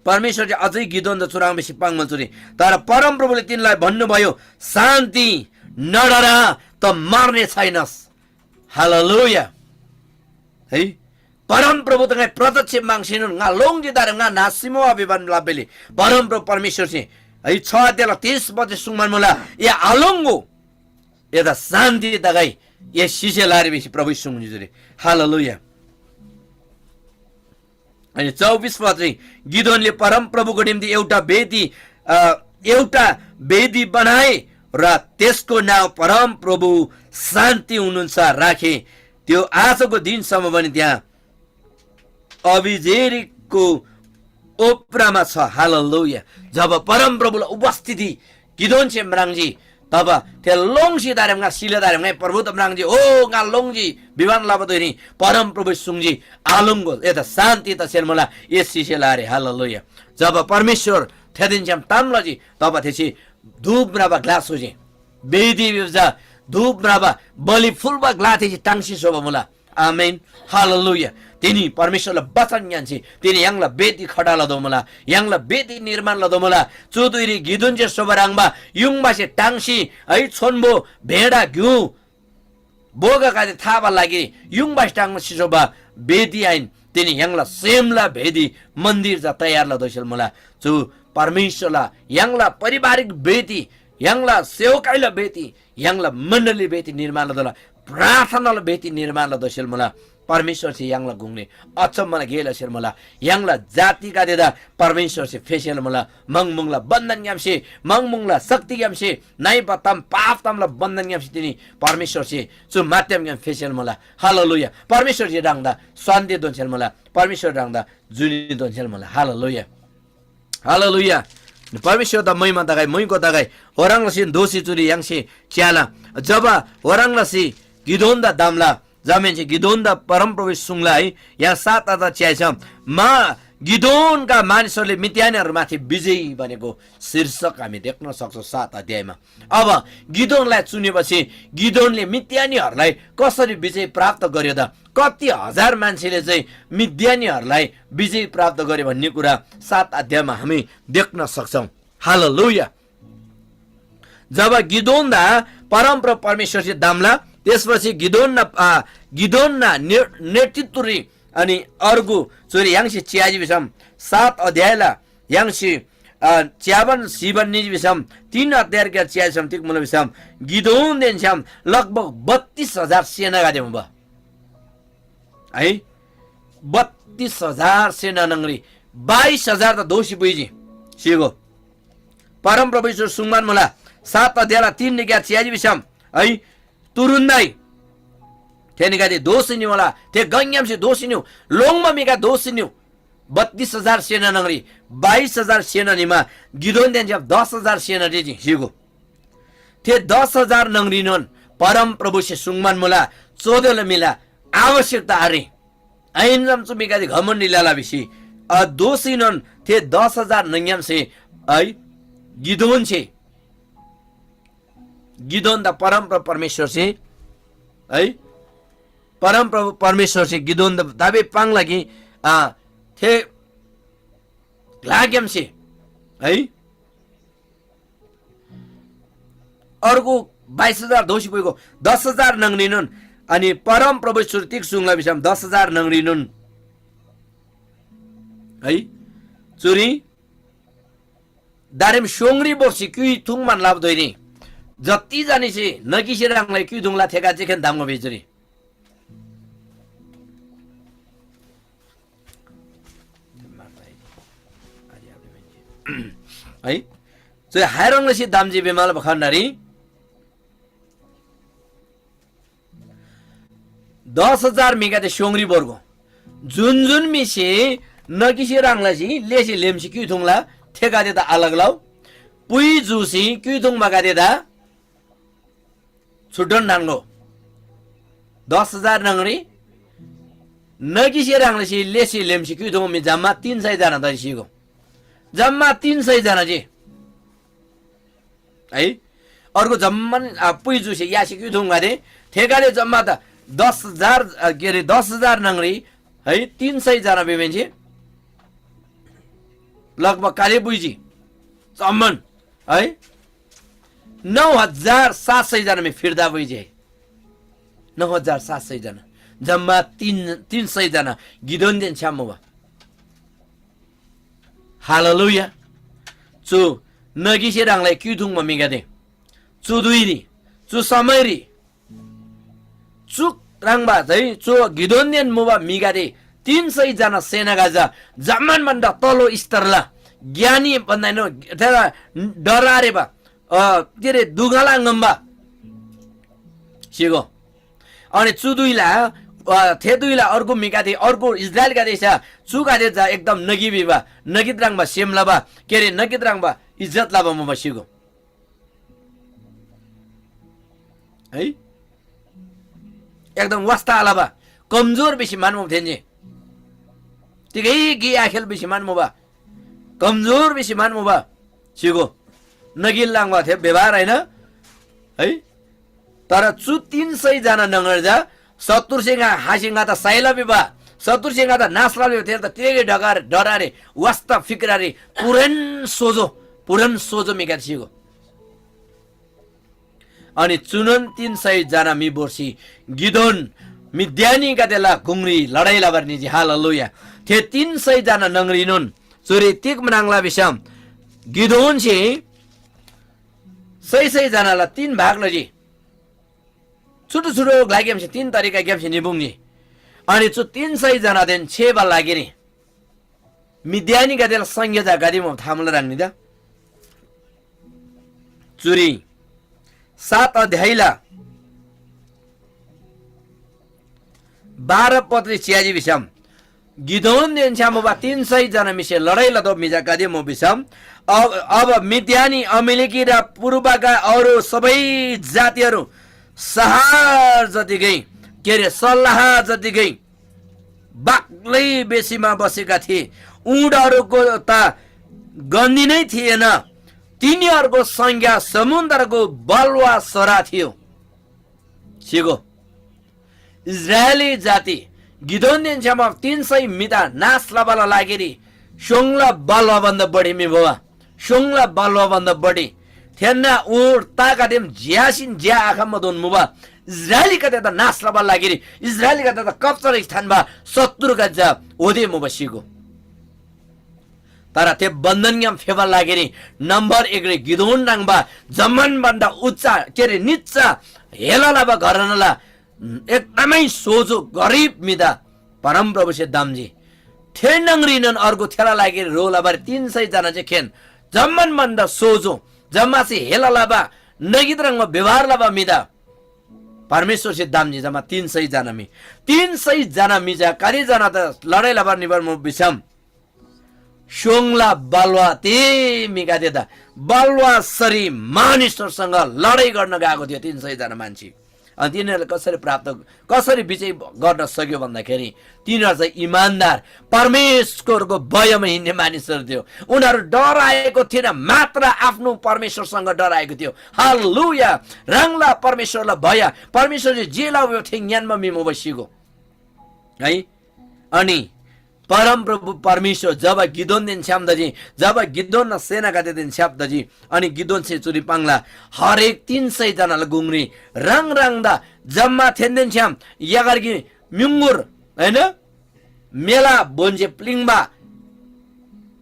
परमेश्वर अझै गिदोन द चुराङ बेसी पाङमा चुरी तर परम प्रभुले तिनलाई भन्नुभयो शान्ति नडरा त मर्ने छैनस् हालेलुया है परम प्रभु तंगाई प्रत्यक्ष मांगसिनु nga longji dar nga nasimo abiban labeli परम प्रभु परमेश्वर से है 6 अध्याय 30 बजे सुङमान मुला या आलोंगो यदा शान्ति दगाई ये शिशे लारे बेसी प्रभु सुङनि जुरे हालेलुया अनि 24 पदले गिदोनले परम प्रभुको निम्ति एउटा वेदी बनाए र त्यसको नाम परम प्रभु शान्ति हुनुहुन्छ राखे त्यो आजको दिनसम्म पनि त्यहाँ अभिजेरीको ओप्रामा छ हालेलुया जब परम प्रभुलाई उपस्थिति गिदोन से मराङजी तब ते लोंगसी दारेम nga sila darim ngai प्रभु तमरांग जी ओ nga लोंगजी विवान लाबदोनी परम प्रभु सुंगजी आलुंगो एता शान्ति त सेलमला यस सिसेलारे हालेलुया जब परमेश्वर थेदिन जम तामलजी तब थेसी धूप ब्राबा ग्लास होजी बेदी बिजा धूप ब्राबा बलि फुलबा ग्लाथि टांगसी सोबा मुला आमेन हालेलुया तिनी परमेश्वरलाई वचन ज्ञानसी तिनी यांगला बेदी खडा लदो मला यांगला बेदी निर्माण लदो मला चुदुरी गिदुन्जे सोबराङबा युङबासे टांगसी है छोनबो भेडा घिउ बोगा कादे थाबा लागि युङबासे टांगमा सिसोबा बेदी आइन तिनी यांगला सेमला भेदी मन्दिर जा तयार लदोसल मला चु परमेश्वरला यांगला पारिवारिक बेदी यांगला सेवकाइला बेदी यांगला मण्डली बेदी निर्माण लदोला प्रार्थनाला बेदी निर्माण लदोसल मला परमेश्वर से यांगला गुंगने अचम्मला गेला शेर मला यांगला जाति का देदा परमेश्वर से फेसेल मला मंगमुंगला बंधन यामसे मंगमुंगला शक्ति यामसे नाइ पतम पाप तमला बंधन यामसे तिनी परमेश्वर से सु माध्यम याम फेसेल मला हालेलुया परमेश्वर जे डांगदा शान्ति दोनसेल मला परमेश्वर डांगदा जुनी दोनसेल मला हालेलुया हालेलुया परमेश्वर द महिमा दगाई मइको दगाई होरांगलसी दोषी चुरी यांगसे च्याला जब होरांगलसी गिदोन्दा दामला जमेन गिदोन्दा परम प्रवेश सुङला है यहाँ 7,000 च्याछ मा गिदोनका मानिसहरूले मिद्यानीहरूमाथि विजयी बनेको शीर्षक हामी देख्न सक्छौं 7 अध्यायमा अब गिदोनलाई चुनेपछि गिदोनले मिद्यानीहरूलाई कसरी विजय प्राप्त गर्यो त कति हजार मान्छेले चाहिँ मिद्यानीहरूलाई विजय प्राप्त गर्यो भन्ने कुरा 7 अध्यायमा हामी देख्न सक्छौं हालेलुया जब गिदोन्दा परमप्रभु परमेश्वर चाहिँ दामला त्यसपछि गिदोनना नेतृत्वरी अनि अर्गु चोरी यांसी च्याजी बिसम 7 अध्यायला यांसी च्याबन सिबन निज बिसम 3 अध्याय के च्यासम तिक मुल बिसम गिदोन देनसम लगभग 32,000 सेना गादेम ब है 32,000 सेना नंगरी 22,000 त दोषी बुइजी सिगो परम प्रभु सुङमान मला 7 अध्यायला 3 निका च्याजी बिसम है तुरुन्दै थेनिगादे दोषिनी वाला थे गंगम से दोषिन्यू लोंगमा मिका दोषिन्यू 32,000 सेना नगरी 22,000 सेना निमा गिदोन देन जब 10,000 सेना दिजी सिगो थे 10,000 नगरी नन परम प्रभु से सुङमान मुला 14 मिला आवश्यकता आरे आइनम चुमिका दे घमण्डी लाला बिसी दोषी नन थे 10,000 नंगम से आई गिदोन से गिदोन द परम प्रभु परमेश्वर से है परम प्रभु परमेश्वर से गिदोन द दाबे पाङ लागि थे लाग्यम से है अर्को 22,000 दोषी पुगेको 10,000 नंगरिनुन अनि परम प्रभु सुरतिक सुङला बिसम 10,000 नंगरिनुन है चुरी दारेम सोंगरी बोर्सी कुइ थुङमान लाभ दोइनी जति जाने से नकिसेर आंगलाई कि दुङला थेका जेखेन दाममा बेचरी है जो हायरंगले सि दामजी बेमाल बखन्डारी 10,000 मिगाते सोंगरी बोर्गो जुन जुन मिसे नकिसेर आंगलासी लेसी लेमसी कि दुङला थेका देता अलग लाउ पुई जुसी कि दुङ मगा देता छुटन नांगो 10,000 नंगरी नकिसेर आंगलासी लेसी लेमसी कि दुङ मि जम्मा 300 जना दसिगो जम्मा 300 जना जी है अर्को जम्मा पुई जुसी यासी कि दुङ गरे थेकाले जम्मा त 10,000 के रे 10,000 नंगरी है 300 जना बेमेन्जी लगभग काले बुइजी सम्मन है 9,700 जना में फिर्ता बुइजी 9,700 जना जम्मा 300 जना गिदोन देन छामवा हालेलुया चु नगिसेर आंगलाई किथुङ ममिगादे चु दुइरी चु समयरी चु राङबा चाहिँ चु गिदोन देन मुबा मिगादे 300 जना सेना गाजा जम्मान भन्दा तलो स्तरला ज्ञानी भन्दैन तेरा डरारे बा के रे दुगाला ngamba सिगो अनि चुदुइला थेदुइला अर्को मिगादे अर्को इजरायल गादे छ चुगादे जा एकदम नगिबिबा नगिद्राङबा सेमलाबा के रे नगिद्राङबा इज्जत लाबा म बसिगो है एकदम वास्ता अलावा कमजोर बेसी मान्नु थिएन तिकै गी आखेल बेसी मान्नु बा कमजोर बेसी मान्नु बा सिगो नगिल लाङ्बा थियो व्यवहार हैन है तर चु 300 जना नगर जा 70 सिंगा हासिंगा त साइला बिबा 70 सिंगा त नास्ला बिबा थियो त तिरै ढगार डरारे वास्ता फिक्रारे पुरन सोजो मिका सिगो अनि चुनन 300 जना मी बोर्सी गिदोन मिद्यानी गदेला गुंगरी लडाई लाबर्नी जी हालेलुया थे 300 जना नंगरीनुन चोरी तिक मनांगला बिसम गिदोन से 600 जनाला 3 भाग लजी छोटो छोटो लाग्यम से 3 तरिका गेम से निबुङनी अनि चु 300 जना देन 6 बल लागिरे मिद्यानी गदेला संज्ञा गदिम थामला राख्नी दा चुरी 7 अध्यायला 12 पत्री चियाजी बिसम गिदोन देन छामबा 300 जना मिसे लडाई लदो मिजा गदे मो बिसम अब मिद्यानी अमेरिकी र पूर्वका अरु सबै जातिहरु सहार जति गई के रे सल्लाह जति गई बाक्लै बेसीमा बसेका थिए उडहरुको त गन्दी नै थिएन तिनीहरुको संख्या समुद्रको बलुवा सरा थियो सिगो इजरायली जाति गिदोन दिन छमा 300 मिता नास लबला लागेरी सोंगला बलवा बन्द बढी मि बाबा सोंगला बलवा बन्द बढी थेन्ना उड ताका देम ज्यासिन ज्या आखा मदन मुबा इजरायली कते त नास लबला लागेरी इजरायली कते त कप्चर स्थान बा शत्रु गजा ओदे मुबा सिगो तर ते बन्धनयम फेवा लागेरी नम्बर 1 रे गिदोन नाङबा जमन भन्दा उच्च के रे निच्चा हेलाला बा घरनला एकदमै सोझो गरिब मिदा परम प्रभु से दामजी थेनंगरिनन अर्को थेला लागेर रोला बारे 300 जना चाहिँ खेन जम्मन भन्दा सोझो जम्मा से हेलाला बा नगिद्रंग व्यवहार लाबा मिदा परमेश्वर से दामजी जम्मा 300 जना मी 300 जना मिजा करि जना त लडाई लाबा निबर मु बिसम सोंगला बलवा ते मिगा देदा बलवा सरी मानिसहरुसँग लडाई गर्न गएको थियो 300 जना मान्छे अनि तिनीहरुले कसरी विजय गर्न सक्यो भन्दाखेरि तिनीहरु चाहिँ इमानदार परमेश्वरको भयमा हिँड्ने मानिसहरु थियो उनीहरु डराएको थिएन मात्र आफ्नो परमेश्वरसँग डराएको थियो हालेलुया रंगला परमेश्वरलाई भय परमेश्वरले जे लाउयो ठेङ्यानमा मिमो बसिगो है अनि परम प्रभु परमेश्वर जब गिदोन दिन श्यामदजी जब गिदोन न सेना का दिन श्यामदजी अनि गिदोन से चुरी पांगला हरेक 300 जनालाई गुंगरी रंग दा जम्मा थेन्देन श्याम यागरगी म्युंगुर हैन मेला बोन्जे प्लिङबा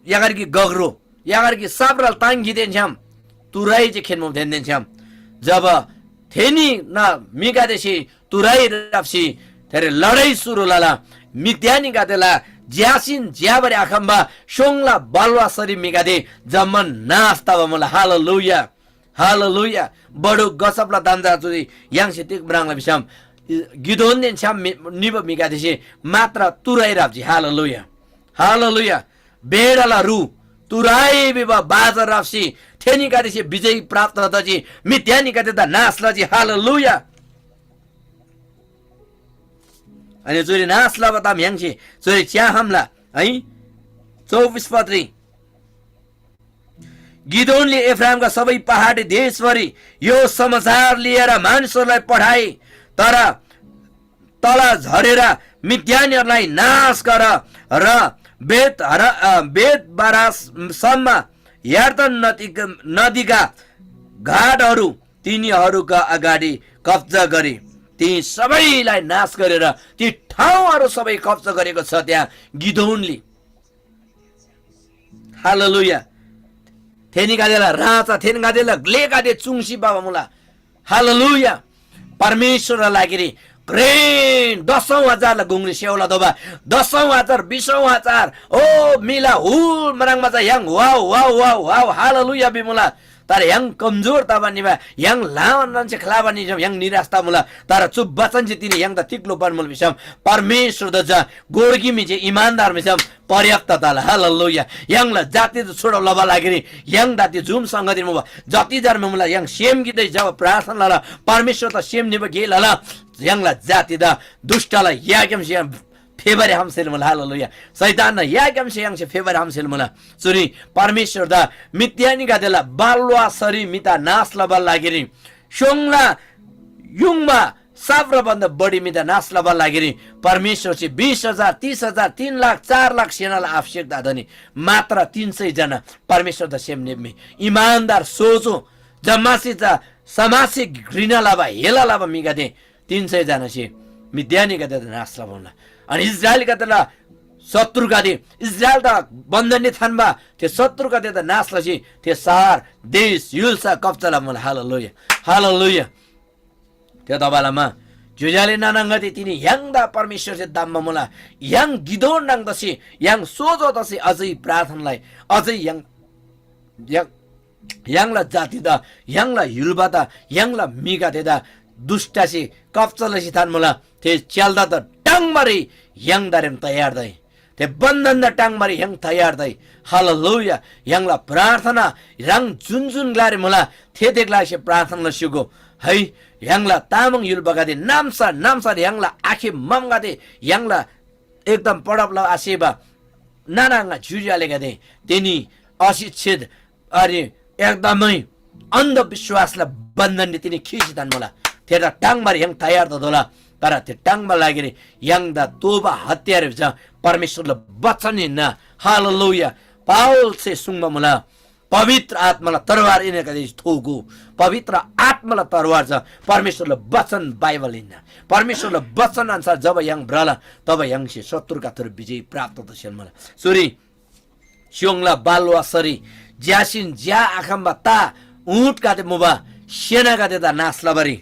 यागरगी गगरो यागरगी साब्रल तांगी देन श्याम तुराई जे खेनमो थेन्देन श्याम जब थेनी न मिगा देसी तुराई राप्सी तेरे लडाई सुरु लाला मित्यानी गादेला ज्यासिन ज्याबरे आखम्बा सोंगला बलवा सरी मिगादे जम्मन नास्ता मला हालेलुया हालेलुया बडो गसपला दान्दा जुदी याङसे तिक ब्राङला बिसम गिदोन दिन छाम निब मिगादेसे मात्र तुराई राप्जी हालेलुया हालेलुया बेडला रु तुराई बिबा बाजार राप्सी ठेनी गादेसे विजय प्राप्त दजी मित्यानी गादेदा नास्लाजी हालेलुया अनि जोरी नास्ला बताम याङसे जोरी च्या हमला है 24 पत्री गिदोनले एफ्रामका सबै पहाडी देशभरि यो समाचार लिएर मानिसहरूलाई पठाए तर तल झरेर मिद्यानीहरूलाई नाश गर र बेत बारासम्म यार्दन नदीका घाटहरू तिनीहरूका अगाडि कब्जा गरे ती सबैलाई नाश गरेर ती ठाउँहरू सबै कब्जा गरेको छ त्यहाँ गिदोनले हालेलुया थेनी गादेला राचा थेन गादेला ग्ले गादे चुङसी बाबा मुला हालेलुया परमेश्वरलाई लागि क्रेन 10,000 ला गुंगली सेवला दोबा 10,000 20,000 ओ मिला हुल मराङमा चाहिँ याङ वाउ वाउ वाउ वाउ हालेलुया बिमुला तर yang कमजोर tabaniba yang lawan nan che khlabani jam yang nirasta mula तर चुप वचन चाहिँ तिनी yang da tiklo pan mul bisam परमेश्वर द जा गोडगी mi चाहिँ इमानदार मिसम पर्याप्तताला हालेलुया yang la जाति त छोडो लबा लागेरी yang दाति जुम संगति म जति जार मुला yang सेम गिदै जब प्रार्थना ला परमेश्वर त सेम निब गेला ला yang la जाति दा दुष्टला यागम से फेवर हमसेल मला हालेलुया शैतान यागम से yang से फेवर हमसेल मला सुनी परमेश्वर दा मित्यानी गादेला बालवा सरी मिता नाश लबा लागेरी शोंगला युङमा साब्र बन्द बढी मिता नाश लबा लागेरी परमेश्वर चाहिँ 20,000 30,000 3 लाख 4 लाख सेनालाई आवश्यकता धनी मात्र 300 जना परमेश्वर द सेम नेममे इमानदार सोचो जमासिता समासिक घृणा लाबा हेला लाबा मिगादे 300 जना से मिद्यानी गदे नाश लबाउला अनि इजरायल गदला शत्रु गदे इजरायल द बन्धनले थानबा त्यो शत्रु गदे द नाश लसी त्यो शहर देश युल्सा कब्जाला मला हालेलुया हालेलुया त्यो दबालामा जुजाले नानांगति तिनी यांगदा परमेश्वर से दाममा मला yang गिदोन नंग दसी yang सोजो दसी अझै प्रार्थनालाई अझै yang la जाति दा yang la युलबा दा yang la मिगा देदा दुष्टासी कप्चलसी थान मला ते चल्दा त टाङ मारी yang दारेम तयार दै ते बन्धन द टाङ मारी yang तयार दै हालेलुया yang la प्रार्थना रंग जुन ग्लारे मला थे देखलासे प्रार्थना सिगो है yang la तामङ युलबा दे नामसा yang la आखे ममगा दे yang la एकदम पडप ल आसेबा नानांगा जुरियाले गदे तिनी अशिक्षित अरे एकदमै अन्धविश्वासलाई बन्धनले तिनी खिचिदान मला तेरा टाङमारी yang तयार त दोला तर त्यो टाङमा लागेर yang दा तोबा हत्यार छ परमेश्वरले वचन हिन्न हालेलुया पाउल से सुङमा मला पवित्र आत्मालाई तरवार इनेका दे थोगु पवित्र आत्मालाई तरवार छ परमेश्वरले वचन बाइबल हिन्न परमेश्वरले वचन अनुसार जब yang ब्रला तब yang से शत्रुका तर विजय प्राप्त दछन् मला सोरी स्योङला बालवा सरी ज्यासिन ज्या आखम्बा ता ऊँट काटे मुबा सेना काटे ता नाश लबरी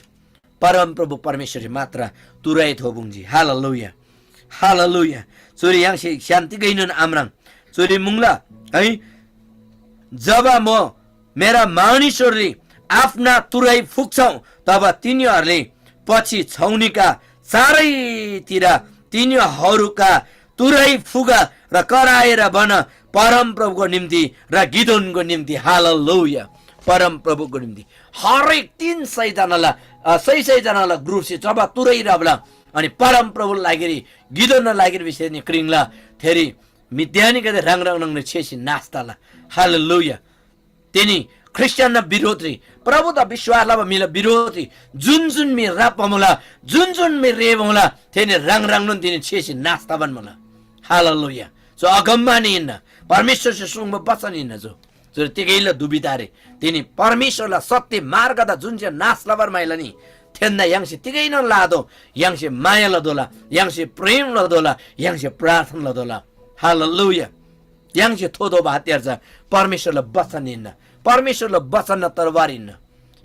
परम प्रभु परमेश्वर मात्र तुरै थोबुङजी हालेलुया हालेलुया सोरी yang से शान्ति गइनन आमराङ सोरी मुङला है जब म मेरा मानिसहरूले आफ्ना तुरै फुक्छौ तब तिनीहरूले पछि छौनीका चारैतिर तिनीहरूका तुरै फुगा र कराएर बन परम प्रभुको निम्ति र गिदोनको निम्ति हालेलुया परम प्रभुको निम्ति हरेक 300 जनालाई 600 जनालाई ग्रुप से जब तुरै रबला अनि परम प्रभु लागेरी गिदोन लागेर विषय नि क्रिङला थेरी मिद्यानी गदे रङ ने छेसी नास्ताला हालेलुया तिनी क्रिस्चियन विरोधी प्रभु त विश्वासला मिला विरोधी जुन मे रापमुला जुन मे रेबमुला तेनी रङ नं तिनी छेसी नास्ता बन मला हालेलुया सो अगम्मानी हिन्न परमेश्वर से सुङ बचन हिन्न जो तिगैला दुबितारे तिनी परमेश्वरला सत्य मार्ग दा जुन चाहिँ नाश लबर माइला नि थेन्दा yang से तिगै न लादो yang से माया ल दोला yang से प्रेम ल दोला yang से प्रार्थना ल दोला हालेलुया yang से थोदो हतियार छ परमेश्वरले वचन हिन्न परमेश्वरले वचन न तरवार हिन्न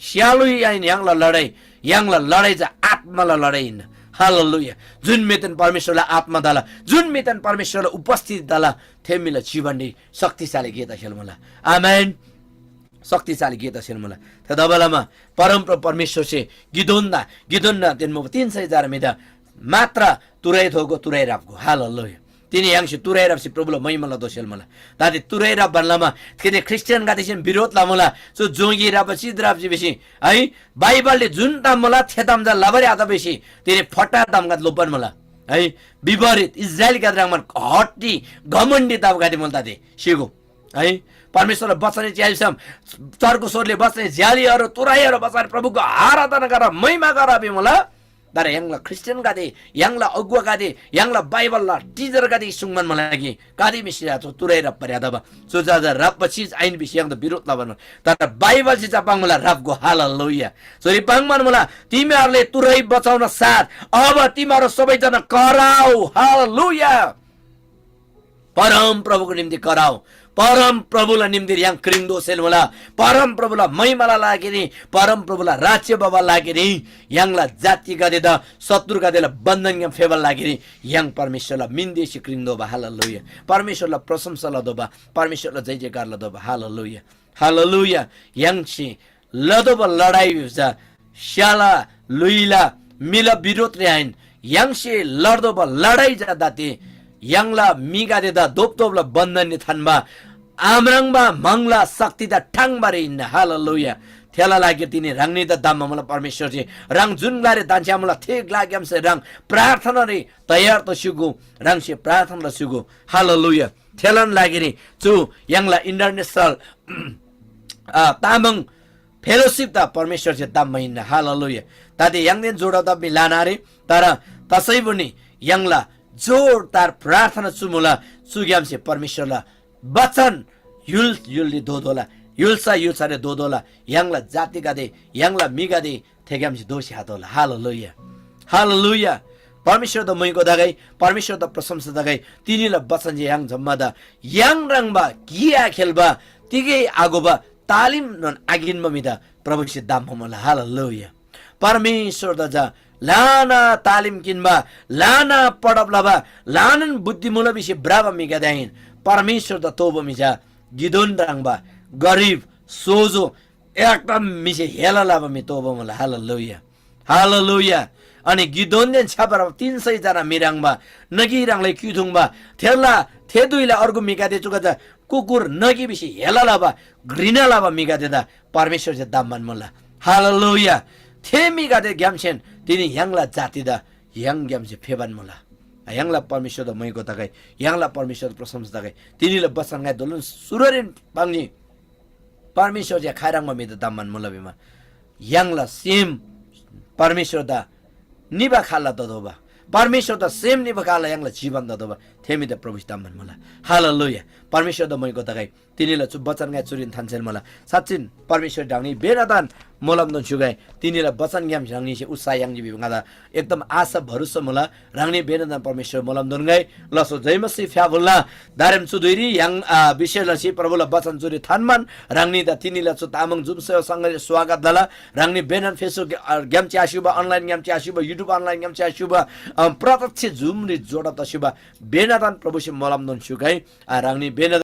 स्यालु yang ल लडाई छ आत्मालाई लडाई हिन्न हालेलुया जुन मेतन परमेश्वरलाई आत्मा दाला जुन मेतन परमेश्वरलाई उपस्थित दाला थेमिला जीवनले शक्तिशाली गीत खेल मला आमेन शक्तिशाली गीत खेल मला त दबलामा परम परमेश्वर से गिदोन दिन म 300 जार मेदा मात्र तुरै थोगो तुरै रापको हालेलुया तिनी yang से तुरै राप से प्रभुले महिमा ल दोसेल मला दादी तुरै राप भन्लामा किने क्रिस्चियन गादिसन विरोध ला मला सो जोगी राप सिद्राप जी बेसी है बाइबलले जुन ताम मला थेताम जा लबरे आदा बेसी तिनी फटा ताम गा लोपन मला है विपरीत इजरायल का द्रामन हट्टी घमण्डी ताम गादि मलता दे सिगो है परमेश्वरले वचन च्यालिसम चर्को स्वरले बस्ने ज्यालीहरु तुराईहरु बसार प्रभुको आराधना गर महिमा गर बे मला तर यंगला क्रिस्चियन गादे यंगला अगुवा गादे यंगला बाइबलला टीचर गादे सुङमन मलाई गादे मिसिया तो तुरै रप पर्यादा बा सो जा रप पछि आइन बिसिया त विरोध लाबन तर बाइबल से चापाङ मला रप गो हालेलुया सोरी पाङमन मला तिमीहरुले तुरै बचाउन साथ अब तिमीहरु सबैजना कराऊ हालेलुया परम प्रभुको निम्ति कराऊ परम प्रभुलाई निम्ति yang क्रिङदो सेल मला परम प्रभुलाई महिमाला लागेनी परम प्रभुलाई राज्य बाबा लागेनी यंगला जाति गदे द शत्रु गदेला बन्धन गम फेबल लागेनी yang परमेश्वरलाई मिन्देसी क्रिङदो बा हालेलुया परमेश्वरलाई प्रशंसा ल दोबा परमेश्वरलाई जय जयकार ल दोबा हालेलुया हालेलुया यांगसी लदोब लडाई जा श्याला लुइला मिला विरोध रेहाइन यांगसी लड्दोब लडाई जा दाते यांगला मिगा देदा दोपतोबला बन्धन नि थानमा आमरङमा मंगला शक्ति दा ठाङबारे इन हालेलुया थेला लाग्यो तिनी राङ्नी द दाममा मलाई परमेश्वर जी राङ जुन गारे दान्छ मलाई थेक लाग्यम से राङ प्रार्थना रे तयार त सुगु राङ से प्रार्थना सुगु हालेलुया थेलन लागेरी चु यांगला इन्टरनेशनल तामङ फेलोशिप दा परमेश्वर जी दाम महिना हालेलुया ताते यांगने जोडा मिलाना रे तर तसै पनि यांगला जोरदार प्रार्थना चुमुला सुग्याम से परमेश्वरला वचन युल युलले दोदोला युल्सा युल्सा रे दोदोला यांगला जाति गादे यांगला मिगादे थेग्याम से दोषी हातोला हालेलुया हालेलुया परमेश्वर द मैको दगाई परमेश्वर द प्रशंसा दगाई तिनीला वचन जे yang जम्मादा yang रङबा किया खेलबा तिगे आगोबा तालिम नन आगिन ममिदा प्रभु से दाम हमला हालेलुया परमेश्वर द जा लाना तालिम किनबा लाना पडबलाबा लानन बुद्धिमुला बिसे ब्राबा मिगा दाइन परमेश्वर द तोबो मिजा गिदोन रङबा गरीब सोजो एकदम मिसे हेला लाबा मि तोबो मला हालेलुया हालेलुया अनि गिदोनले छापर 300 जना मिराङबा नगिराङले क्युथुङबा थेला थेदुइला अर्को मिगादे चुका कुकुर नगी बिसी हेला लाबा घृणा लाबा मिगादे दा परमेश्वर जे दाममान मला हालेलुया थे मिगादे ग्यामसेन तिनी यांगला जाति दा yang ग्यामसे फेबान मला यांगला परमेश्वर द मैको तगाई यांगला परमेश्वर प्रशंसा तगाई तिनीले बसन गाय दोलन सुररिन पाङनी परमेश्वर जे खाइराङमा मिद दाममान मला बिमा यांगला सेम परमेश्वर दा निबा खाला ददोबा परमेश्वर द सेम निबा खाला यांगला जीवन ददोबा थेमी द प्रभु दामन मला हालेलुया परमेश्वर द मैको तगाई तिनीले चु वचन गाय चुरिन थान्छन् मला साच्चिन परमेश्वर डाङनी बेनादान मोलम दन सुगाई तिनीले वचन ग्याम राङनी से उत्साह यांगजी बिगादा एकदम आशा भरोसा मला राङनी बेनादान परमेश्वर मोलम दन गाई लसो जयमसी फ्याबुल्ला दारेम सुदुइरी yang विशेषलसी प्रभुला वचन चुरि थानमान राङनी द तिनीले चु तामङ जुमसेव सँगले स्वागत दला राङनी बेनन फेसबुक ग्याम च्यासुबा अनलाइन ग्याम च्यासुबा युट्युब अनलाइन ग्याम च्यासुबा प्रत्यक्ष जुमले जोडा तसुबा बेनादान प्रभु से मोलम दन सुगाई राङनी